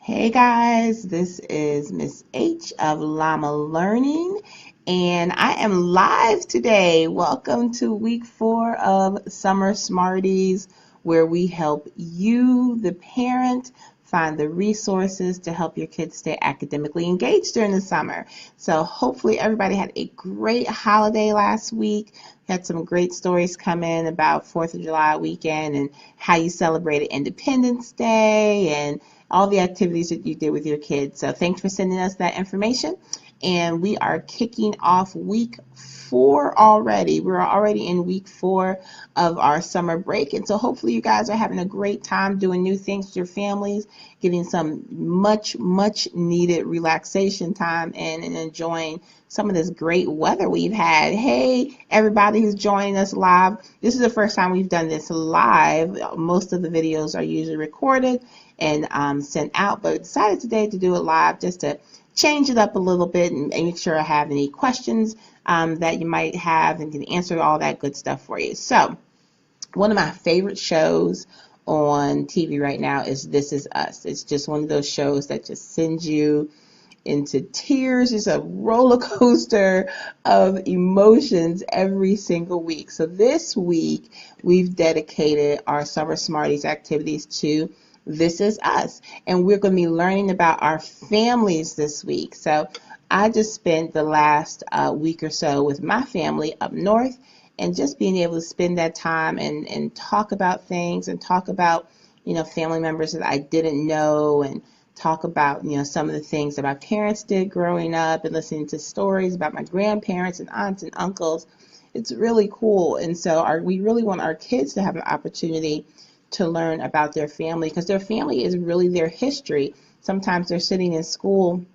Hey guys, this is Miss H of Llama Learning, and I am live today. Welcome to week 4 of Summer Smarties, where we help you, the parent, find the resources to help your kids stay academically engaged during the summer. So hopefully everybody had a great holiday last week. Had some great stories come in about 4th of July weekend and how you celebrated Independence Day and all the activities that you did with your kids. So thanks for sending us that information. And we are kicking off week 4 already. We're already in week 4 of our summer break. And so hopefully you guys are having a great time doing new things with your families, getting some much needed relaxation time and enjoying some of this great weather we've had. Hey, everybody who's joining us live. This is the first time we've done this live. Most of the videos are usually recorded and sent out, but decided today to do it live just to change it up a little bit and make sure I have any questions that you might have and can answer all that good stuff for you. So one of my favorite shows on TV right now is This Is Us. It's just one of those shows that just sends you into tears. It's a roller coaster of emotions every single week. So this week we've dedicated our Summer Smarties activities to This Is Us, and we're going to be learning about our families this week. So I just spent the last week or so with my family up north, and just being able to spend that time and talk about things and talk about family members that I didn't know, and talk about some of the things that my parents did growing up, and listening to stories about my grandparents and aunts and uncles. It's really cool. And so we really want our kids to have an opportunity to learn about their family, because their family is really their history. Sometimes they're sitting in school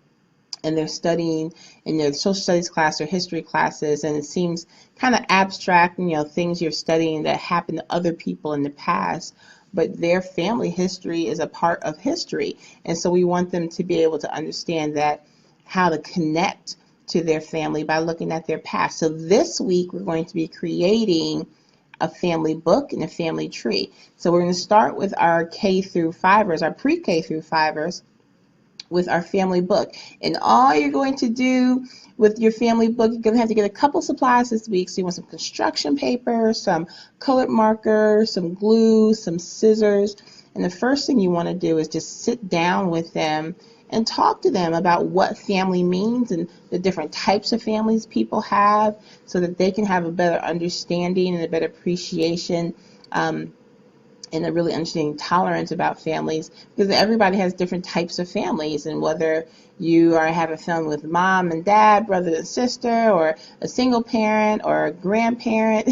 and they're studying in their social studies class or history classes, and it seems kind of abstract, things you're studying that happened to other people in the past, but their family history is a part of history. And so we want them to be able to understand that, how to connect to their family by looking at their past. So this week we're going to be creating a family book and a family tree. So we're going to start with our K through 5ers, our pre-K through 5ers, with our family book. And all you're going to do with your family book, you're going to have to get a couple supplies this week. So you want some construction paper, some colored markers, some glue, some scissors. And the first thing you want to do is just sit down with them and talk to them about what family means and the different types of families people have, so that they can have a better understanding and a better appreciation and a really understanding tolerance about families, because everybody has different types of families. And whether you have a family with mom and dad, brother and sister, or a single parent or a grandparent,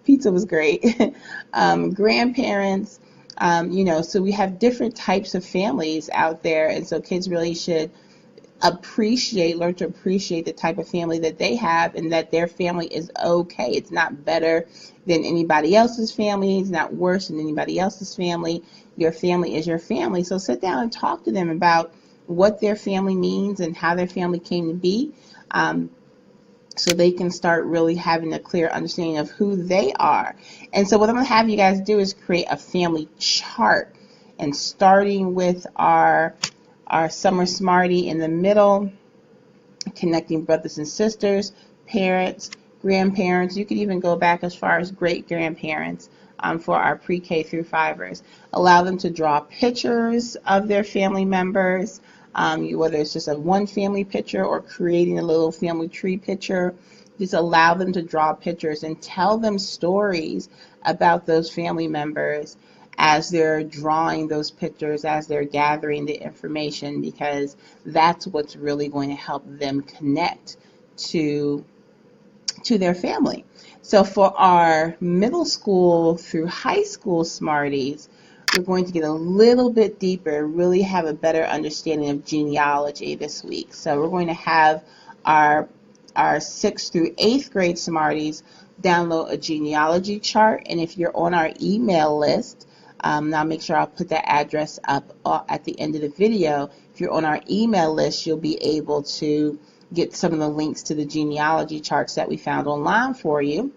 pizza was great, grandparents, so we have different types of families out there. And so kids really should learn to appreciate the type of family that they have, and that their family is okay. It's not better than anybody else's family. It's not worse than anybody else's family. Your family is your family. So sit down and talk to them about what their family means and how their family came to be, so they can start really having a clear understanding of who they are. And so what I'm going to have you guys do is create a family chart, and starting with our Summer Smartie in the middle, connecting brothers and sisters, parents, grandparents. You could even go back as far as great grandparents for our pre-K through 5ers. Allow them to draw pictures of their family members, whether it's just a one family picture or creating a little family tree picture. Just allow them to draw pictures and tell them stories about those family members as they're drawing those pictures, as they're gathering the information, because that's what's really going to help them connect to their family. So for our middle school through high school Smarties, we're going to get a little bit deeper, really have a better understanding of genealogy this week. So we're going to have our 6th through 8th grade Smarties download a genealogy chart. And if you're on our email list, now make sure I'll put that address up at the end of the video. If you're on our email list, you'll be able to get some of the links to the genealogy charts that we found online for you.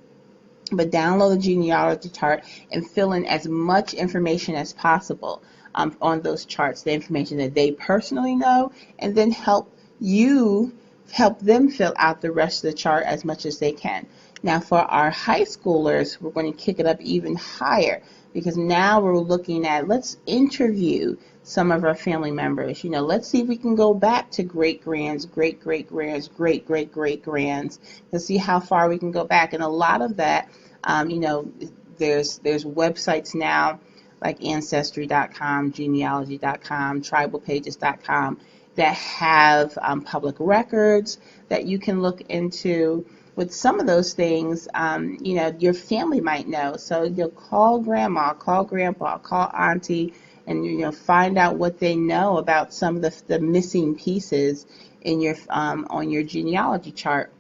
But download the genealogy chart and fill in as much information as possible. on those charts, the information that they personally know, and then help them fill out the rest of the chart as much as they can. Now for our high schoolers, we're going to kick it up even higher, because now we're looking at, let's interview some of our family members. Let's see if we can go back to great-grands, great-great-grands, great-great-great-grands, to see how far we can go back. And a lot of that, there's websites now like Ancestry.com, genealogy.com, tribalpages.com that have public records that you can look into. With some of those things, your family might know. So you'll call grandma, call grandpa, call auntie, and find out what they know about some of the missing pieces in your on your genealogy chart.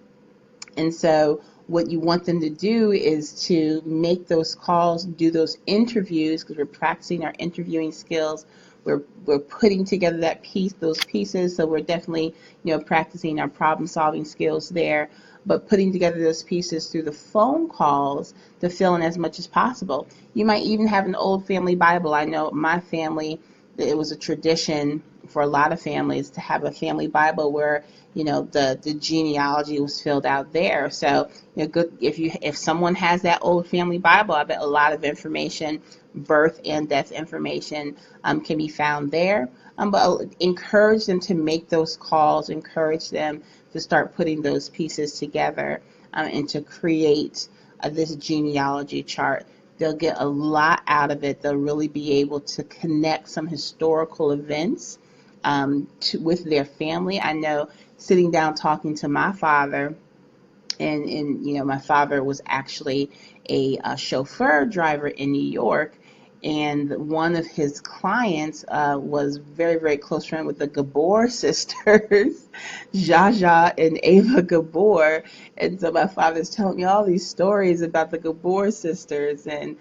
And so what you want them to do is to make those calls, do those interviews, because we're practicing our interviewing skills. We're putting together those pieces, so we're definitely practicing our problem solving skills there. But putting together those pieces through the phone calls to fill in as much as possible. You might even have an old family Bible. I know my family, it was a tradition for a lot of families to have a family Bible where the genealogy was filled out there. So good if someone has that old family Bible, I bet a lot of information, birth and death information, can be found there. But encourage them to make those calls. Encourage them to start putting those pieces together and to create this genealogy chart. They'll get a lot out of it. They'll really be able to connect some historical events with their family. I know sitting down talking to my father, and my father was actually a chauffeur driver in New York, and one of his clients was very, very close friend with the Gabor sisters, Jaja and Ava Gabor. And so my father's telling me all these stories about the Gabor sisters, and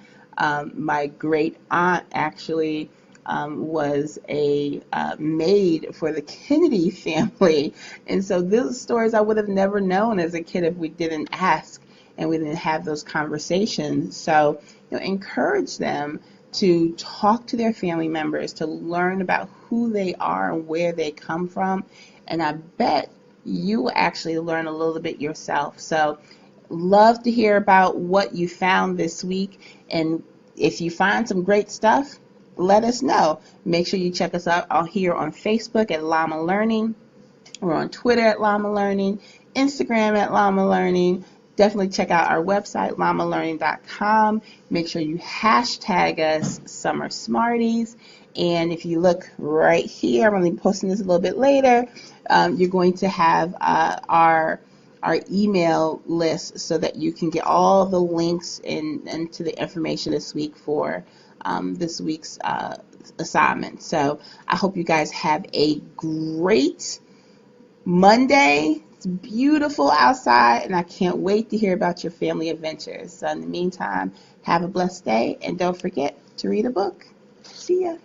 my great aunt actually was a maid for the Kennedy family. And so those stories I would have never known as a kid if we didn't ask and we didn't have those conversations. So encourage them to talk to their family members, to learn about who they are and where they come from. And I bet you will actually learn a little bit yourself. So love to hear about what you found this week. And if you find some great stuff, let us know. Make sure you check us out here on Facebook at Llama Learning. We're on Twitter at Llama Learning, Instagram at Llama Learning. Definitely check out our website, llama-learning.com. Make sure you hashtag us Summer Smarties. And if you look right here, I'm going to be posting this a little bit later, you're going to have our email list so that you can get all the links and to the information this week for this week's assignment. So I hope you guys have a great Monday. It's beautiful outside, and I can't wait to hear about your family adventures. So in the meantime, have a blessed day, and don't forget to read a book. See ya.